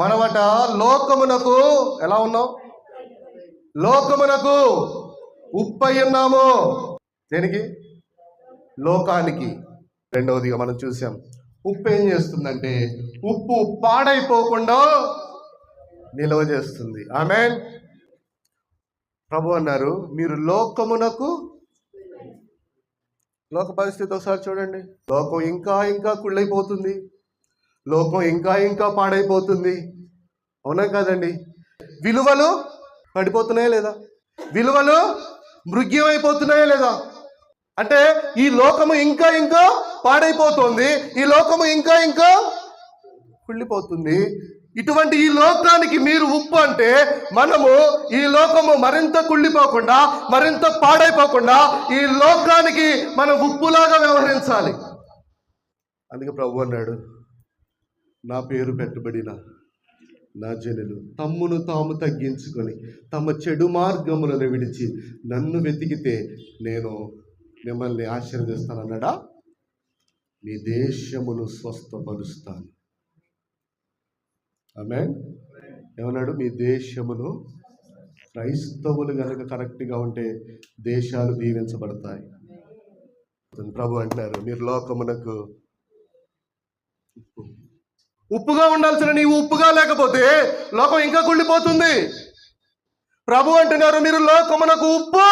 మనమట లోకమునకు ఎలా ఉన్నాం? లోకమునకు ఉప్పు అయి ఉన్నాము. దేనికి? లోకానికి. రెండవదిగా మనం చూసాం, ఉప్పు ఏం చేస్తుందంటే ఉప్పు పాడైపోకుండా నిల్వ చేస్తుంది. ఆమేన్. ప్రభు అన్నారు, మీరు లోకమునకు. లోక పరిస్థితి ఒకసారి చూడండి. లోకం ఇంకా ఇంకా కుళ్ళైపోతుంది, లోకం ఇంకా ఇంకా పాడైపోతుంది. అవునా కాదండి? విలువలు పడిపోతున్నాయా లేదా? విలువలు మృగ్యమైపోతున్నాయా లేదా? అంటే ఈ లోకము ఇంకా ఇంకా పాడైపోతుంది, ఈ లోకము ఇంకా ఇంకా కుళ్ళిపోతుంది. ఇటువంటి ఈ లోకానికి మీరు ఉప్పు అంటే మనము ఈ లోకము మరింత కుళ్ళిపోకుండా, మరింత పాడైపోకుండా ఈ లోకానికి మనం ఉప్పులాగా వ్యవహరించాలి. అందుకే ప్రభు అన్నాడు, నా పేరు పెట్టబడిన నా జనులు తమ్మును తాము తగ్గించుకొని తమ చెడు మార్గములను విడిచి నన్ను వెతికితే నేను మిమ్మల్ని ఆశీర్వదిస్తానన్నాడా? మీ దేశమును స్వస్థపరుస్తాను. ఆమేన్. ఏమన్నాడు? మీ దేశమును. క్రైస్తవులు కనుక కరెక్ట్గా ఉంటే దేశాలు దీవించబడతాయి. ప్రభు అంటారు, మీరు లోకమునకు ఉప్పుగా ఉండాల్సిన నీవు ఉప్పుగా లేకపోతే లోకం ఇంకా కుళ్ళిపోతుంది. ప్రభు అంటున్నారు, మీరు లోకమునకు ఉప్పు.